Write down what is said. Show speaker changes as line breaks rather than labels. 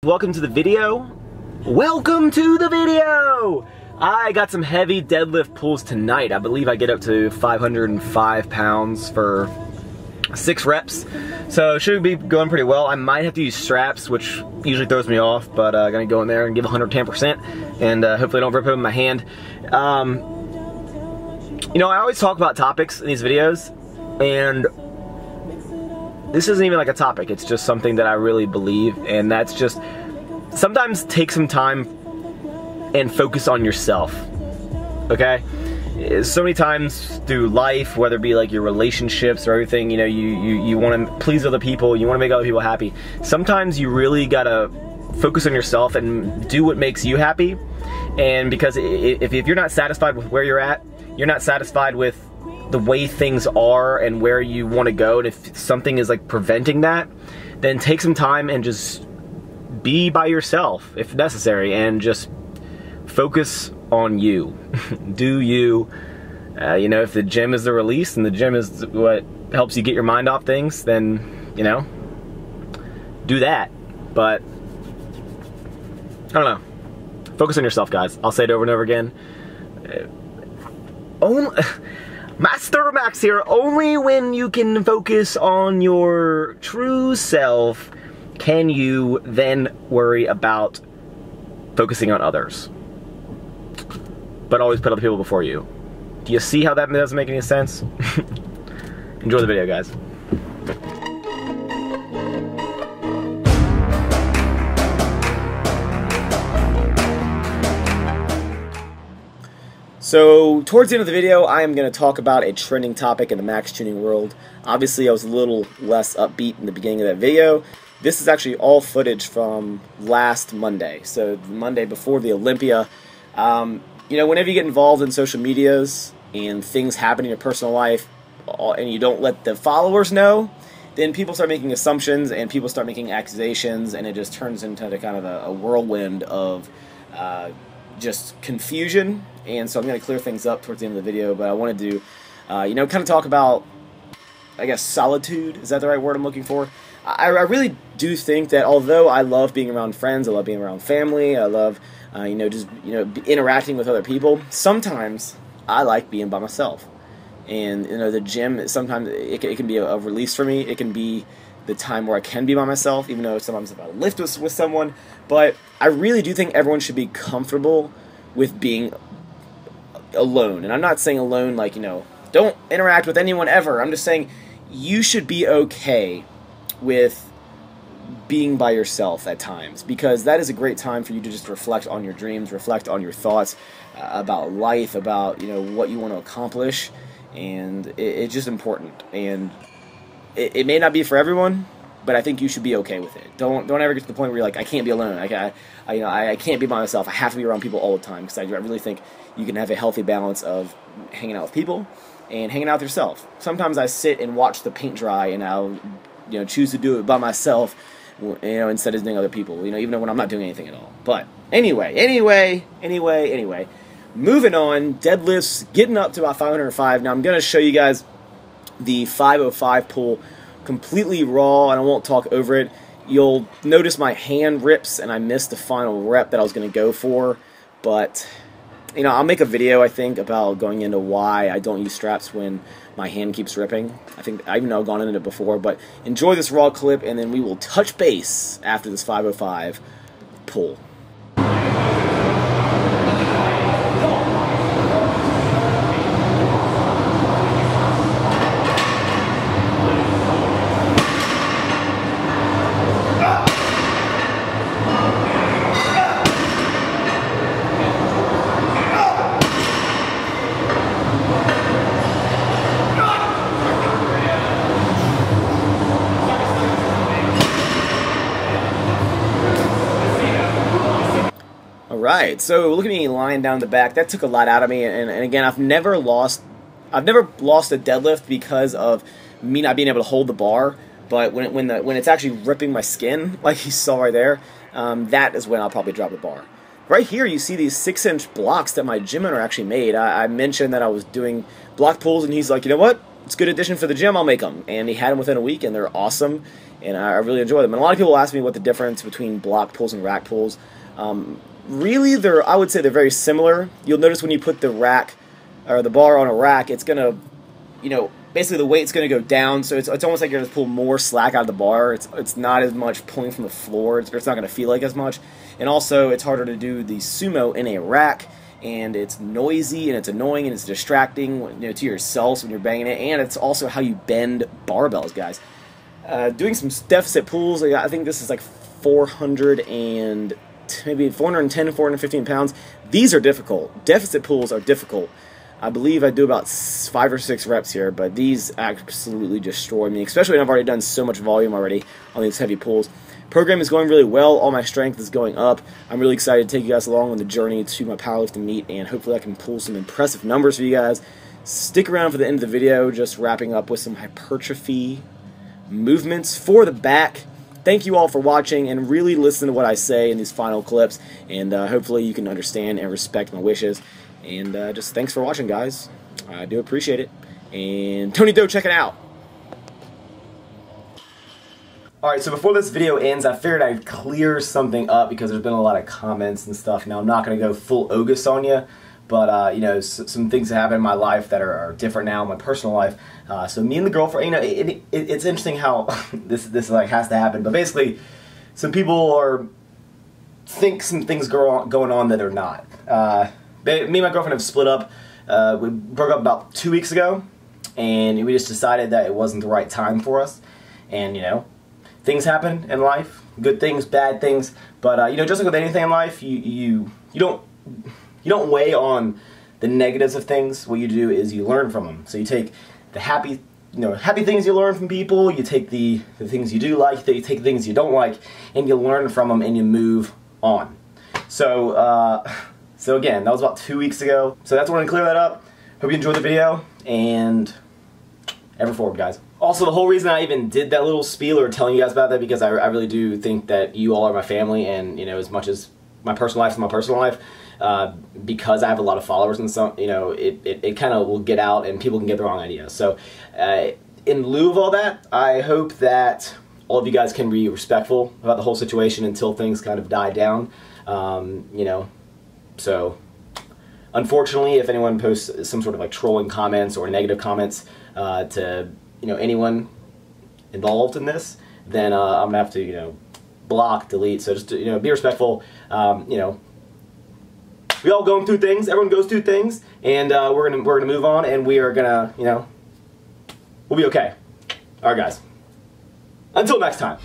Welcome to the video. Welcome to the video! I got some heavy deadlift pulls tonight. I believe I get up to 505 pounds for 6 reps. So it should be going pretty well. I might have to use straps, which usually throws me off, but I'm gonna go in there and give 110% and hopefully I don't rip open my hand. You know, I always talk about topics in these videos, and this isn't even like a topic. It's just something that I really believe, and that's just sometimes take some time and focus on yourself, okay? So many times through life, whether it be like your relationships or everything, you know, you want to please other people, you want to make other people happy. Sometimes you really gotta focus on yourself and do what makes you happy. And because if you're not satisfied with where you're at, you're not satisfied with the way things are and where you want to go, and if something is like preventing that, then take some time and just be by yourself if necessary and just focus on you. Do you. You know, if the gym is the release and the gym is what helps you get your mind off things, then, you know, do that. But I don't know. Focus on yourself, guys. I'll say it over and over again. Master Max here. Only when you can focus on your true self can you then worry about focusing on others. But always put other people before you. Do you see how that doesn't make any sense? Enjoy the video, guys. So, towards the end of the video, I am going to talk about a trending topic in the Maxx tuning world. Obviously, I was a little less upbeat in the beginning of that video. This is actually all footage from last Monday, so the Monday before the Olympia. You know, whenever you get involved in social medias and things happen in your personal life and you don't let the followers know, then people start making assumptions and people start making accusations, and it just turns into kind of a whirlwind of just confusion. And so I'm going to clear things up towards the end of the video, but I wanted to, you know, kind of talk about, I guess, solitude. Is that the right word I'm looking for? I really do think that although I love being around friends, I love being around family, I love, you know, just, you know, interacting with other people, sometimes I like being by myself. And, you know, the gym, sometimes it can be a release for me. It can be the time where I can be by myself, even though sometimes if I lift with someone. But I really do think everyone should be comfortable with being alone. And I'm not saying alone like, you know, don't interact with anyone ever. I'm just saying you should be okay with being by yourself at times, because that is a great time for you to just reflect on your dreams, reflect on your thoughts about life, about, you know, what you want to accomplish. And it's just important. And it may not be for everyone, but I think you should be okay with it. Don't ever get to the point where you're like, I can't be alone. I can't be by myself. I have to be around people all the time, because I really think you can have a healthy balance of hanging out with people and hanging out with yourself. Sometimes I sit and watch the paint dry, and I'll, you know, choose to do it by myself, you know, instead of doing other people, you know, even when I'm not doing anything at all. But anyway, moving on, deadlifts, getting up to about 505. Now I'm going to show you guys the 505 pull completely raw, and I won't talk over it. You'll notice my hand rips, and I missed the final rep that I was going to go for, but, you know, I'll make a video, I think, about going into why I don't use straps when my hand keeps ripping. I think I even know I've gone into it before, but enjoy this raw clip, and then we will touch base after this 505 pull. Alright, so look at me lying down the back. That took a lot out of me, and again, I've never lost a deadlift because of me not being able to hold the bar, but when it's actually ripping my skin, like you saw right there, that is when I'll probably drop the bar. Right here you see these 6-inch blocks that my gym owner actually made. I mentioned that I was doing block pulls, and he's like, you know what? It's a good addition for the gym, I'll make them. And he had them within a week, and they're awesome. and I really enjoy them. And a lot of people ask me what the difference between block pulls and rack pulls. Really, I would say they're very similar. You'll notice when you put the rack or the bar on a rack, it's gonna, basically the weight's gonna go down, so it's almost like you're gonna pull more slack out of the bar. It's not as much pulling from the floor. It's not gonna feel like as much, and also it's harder to do the sumo in a rack. And it's noisy and it's annoying and it's distracting, to yourselves when you're banging it, and it's also how you bend barbells, guys. Doing some deficit pulls, I think this is like 400 and maybe 410 and 415 pounds. These are difficult. Deficit pulls are difficult. I believe I do about 5 or 6 reps here, but these absolutely destroy me, especially when I've already done so much volume already on these heavy pulls. Program is going really well. All my strength is going up. I'm really excited to take you guys along on the journey to my powerlifting meet, and hopefully I can pull some impressive numbers for you guys. Stick around for the end of the video, just wrapping up with some hypertrophy movements for the back. Thank you all for watching, and really listen to what I say in these final clips, and hopefully you can understand and respect my wishes. And just thanks for watching, guys. I do appreciate it. And Tony Doe, check it out. Alright, so before this video ends, I figured I'd clear something up because there's been a lot of comments and stuff. Now, I'm not going to go full August on you, but, some things that happen in my life that are different now in my personal life. So me and the girlfriend, it's interesting how this like has to happen, but basically, some people think some things going on that are not. Me and my girlfriend have split up. We broke up about 2 weeks ago, and we just decided that it wasn't the right time for us, and, things happen in life, good things, bad things, but just like with anything in life, you don't weigh on the negatives of things. What you do is you learn from them. So you take the happy things you learn from people, you take the things you do like, you take things you don't like, and you learn from them and you move on. So so again, that was about 2 weeks ago. So that's why I want to clear that up. Hope you enjoyed the video, and ever forward, guys. Also, the whole reason I even did that little spiel or telling you guys about that, because I really do think that you all are my family, and as much as my personal life is my personal life, because I have a lot of followers and some, it kind of will get out and people can get the wrong idea. So, in lieu of all that, I hope that all of you guys can be respectful about the whole situation until things kind of die down. So, unfortunately, if anyone posts some sort of like trolling comments or negative comments to anyone involved in this, then I'm gonna have to block, delete. So just be respectful. We all going through things. Everyone goes through things, and we're gonna move on, and we are gonna we'll be okay. All right, guys. Until next time.